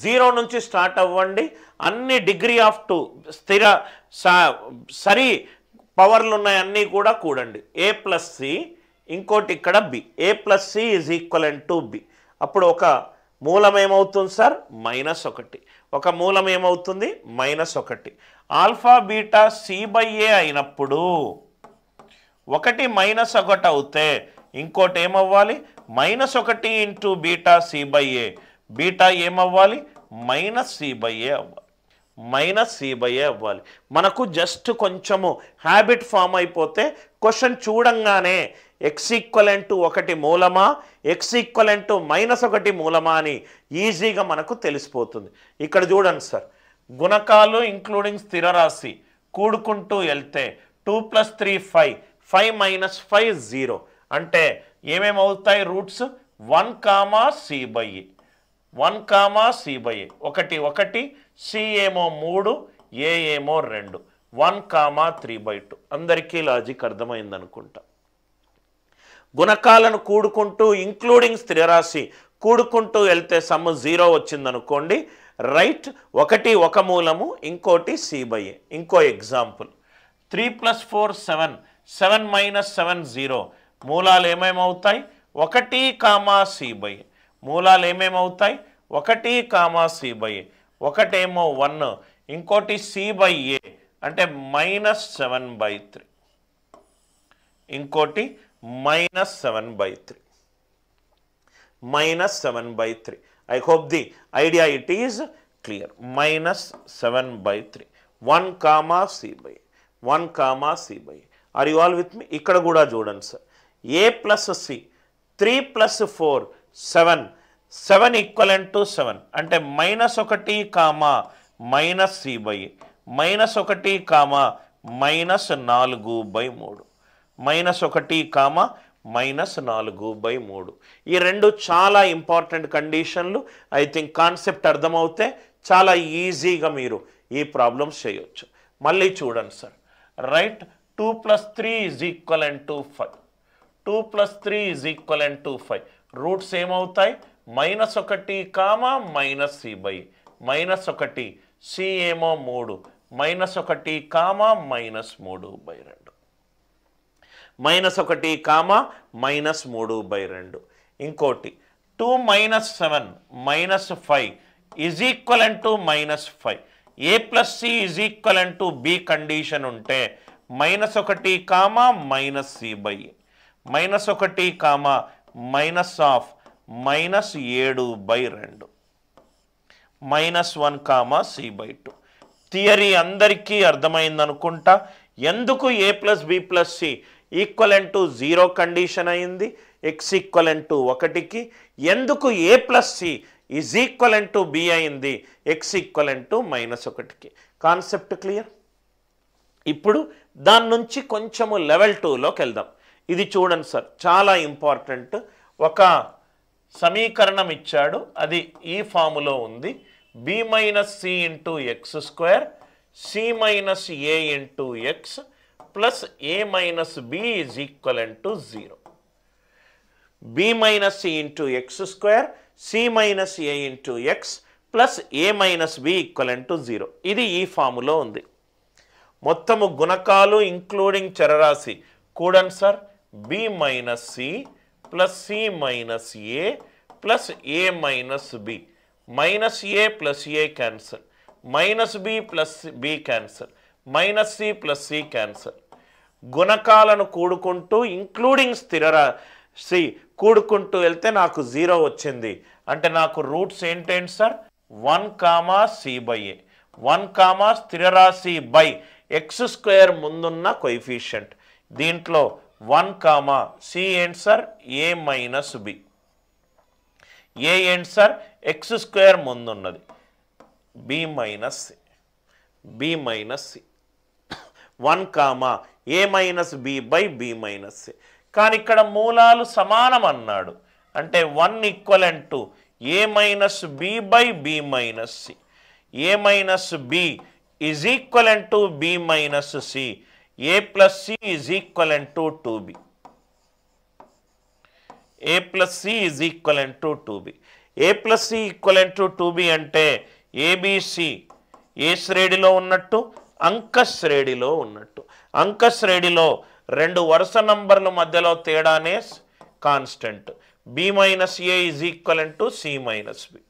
0 నుంచి స్టార్ట్ అవ్వండి, అన్ని డిగ్రీ ఆఫ్ 2 స్థిర సరి పవర్లు ఉన్నాయి అన్నీ కూడా కూడండి. a ప్లస్ సి, ఇంకోటి ఇక్కడ b, a plus C is equivalent to b. అప్పుడు ఒక మూలం ఏమవుతుంది సార్? -1. ఒక మూలం ఏమవుతుంది? -1. ఆల్ఫా బీటా c/a అయినప్పుడు 1 -1 అవుతే ఇంకోటి ఏమవ్వాలి? -1 ఇంటూ బీటా c/a. బీటా ఏమవ్వాలి? -c/a అవ్వాలి. -c/a అవ్వాలి. మనకు జస్ట్ కొంచెము హ్యాబిట్ ఫామ్ అయిపోతే క్వశ్చన్ చూడంగానే x=1 మూలమా, x=-1 మూలమా అని ఈజీగా మనకు తెలిసిపోతుంది. ఇక్కడ చూడండి సార్, గుణకాలు ఇంక్లూడింగ్ స్థిరరాశి కూడుకుంటూ వెళ్తే 2 + 3 5, 5 - 5 0. అంటే ఏమేమవుతాయి రూట్స్? 1, c/a, 1, c/a. 1 1, c ఏమో 3, a ఏమో 2, 1, 3/2. అందరికీ లాజిక్ అర్థమైంది అనుకుంటా. గుణకాలను కూడుకుంటూ ఇంక్లూడింగ్ స్థిరరాశి కూడుకుంటూ వెళ్తే సమ్ 0 వచ్చిందనుకోండి, రైట్. 1 ఒక మూలము, ఇంకోటి c/a. ఇంకో ఎగ్జాంపుల్ 3 + 4 7, 7 - 7 0. మూలాలు ఏమేమవుతాయి? 1, c/a. మూలాలు ఏమేమవుతాయి? 1, c/a. ఒకటేమో 1, ఇంకోటి c/a అంటే -7/3, ఇంకోటి -7/3. -7/3. I hope the idea it is clear. -7/3. 1, c/a. 1, c/a. Are you all with me? ఇక్కడ కూడా చూడండి సార్, a plus c, 3 + 4 7, 7 = 7 అంటే -1, c/a, -1, -4/3, -1, -4/3. ఈ రెండు చాలా ఇంపార్టెంట్ కండిషన్లు. ఐ థింక్ కాన్సెప్ట్ అర్థమవుతే చాలా ఈజీగా మీరు ఈ ప్రాబ్లమ్స్ చేయొచ్చు. మళ్ళీ చూడండి సార్, రైట్. 2 + 3 = 5, 2 + 3 = 5. రూట్స్ ఏమవుతాయి? -1, -c/a, -1, c ఏమో 3, -1, -3/2, -1, ఇంకోటి 2 - 7 - 5 = -5. a + c = b కండిషన్ ఉంటే -1, -c/a, -1, -7/2, -1, c/2. థియరీ అందరికీ అర్థమైందనుకుంటా. ఎందుకు a + b + c = 0 కండిషన్ అయింది x=1కి? ఎందుకు a + c = b అయింది x=-1కి? Concept clear? ఇప్పుడు దాని నుంచి కొంచెము లెవెల్ 2లోకి వెళ్దాం. ఇది చూడండి సార్, చాలా ఇంపార్టెంట్. ఒక సమీకరణం ఇచ్చాడు, అది ఈ ఫాములో ఉంది. b - c × x² c - a × x plus a minus b is equivalent to 0. b minus c into x square c minus a into x plus a minus b equivalent to 0. ఇది ఈ formula ఉంది. మొత్తము గుణకాలు including చరరాశి కూడండి sir. b minus c plus c minus a plus a minus b. minus a plus a cancel. minus b plus b cancel. minus c plus c cancel. గుణకాలను కూడుకుంటూ including స్థిరరాశి కూడుకుంటూ వెళ్తే నాకు 0 వచ్చింది. అంటే నాకు రూట్స్ ఏంటేంటి సార్? 1, c/a. 1, స్థిరరాశి బై x² ముందున్న coefficient. దీంట్లో 1, c ఏంటి sir? a minus b. a ఏంటి సార్? x² ముందున్నది. b minus c. b minus c. 1, a minus b by b minus c. కానీ ఇక్కడ మూలాలు సమానం అన్నాడు. అంటే 1 equivalent to a minus b by b minus c. a minus b is equivalent to b minus c. a plus c is equivalent to 2b. a plus c is equivalent to 2b. A plus C equivalent to 2b అంటే ABC ఏ శ్రేణిలో ఉన్నట్టు, అంక శ్రేణిలో ఉన్నట్టు. అంక శ్రేణిలో రెండు వరుస నంబర్ల మధ్యలో తేడానే constant. b minus A is equivalent to C minus B,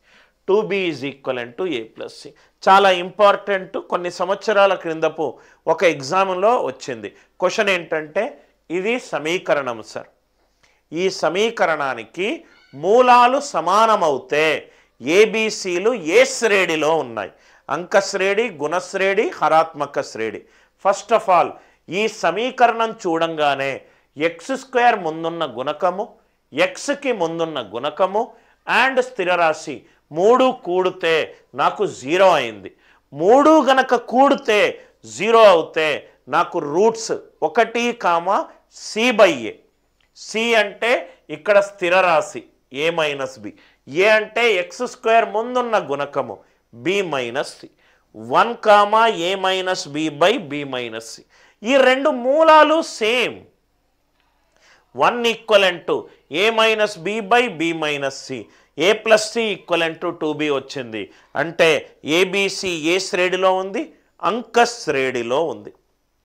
2b is equivalent to A plus C. చాలా ఇంపార్టెంట్. కొన్ని సంవత్సరాల క్రిందపు ఒక ఎగ్జామ్లో వచ్చింది. క్వశ్చన్ ఏంటంటే ఇది సమీకరణం సార్, ఈ సమీకరణానికి మూలాలు సమానమవుతే ఏబిసిలు ఏ శ్రేణిలో ఉన్నాయి? అంక శ్రేణి, గుణశ్రేణి, హరాత్మక శ్రేణి. ఫస్ట్ ఆఫ్ ఆల్ ఈ సమీకరణం చూడంగానే x² ముందున్న గుణకము, xకి ముందున్న గుణకము అండ్ స్థిరరాశి 3 కూడితే నాకు 0 అయింది. 3 గనక కూడితే 0 అవుతే నాకు రూట్స్ 1, c/a. సి అంటే ఇక్కడ స్థిరరాశి ఏ మైనస్ బి, ఏ అంటే x² ముందున్న గుణకము b minus C, 1, a minus B by b minus C. ఈ రెండు మూలాలు same. 1 equivalent to a minus B by b minus C, A plus C equivalent to 2b వచ్చింది. అంటే ఏబిసి ఏ శ్రేణిలో ఉంది? అంక శ్రేణిలో ఉంది.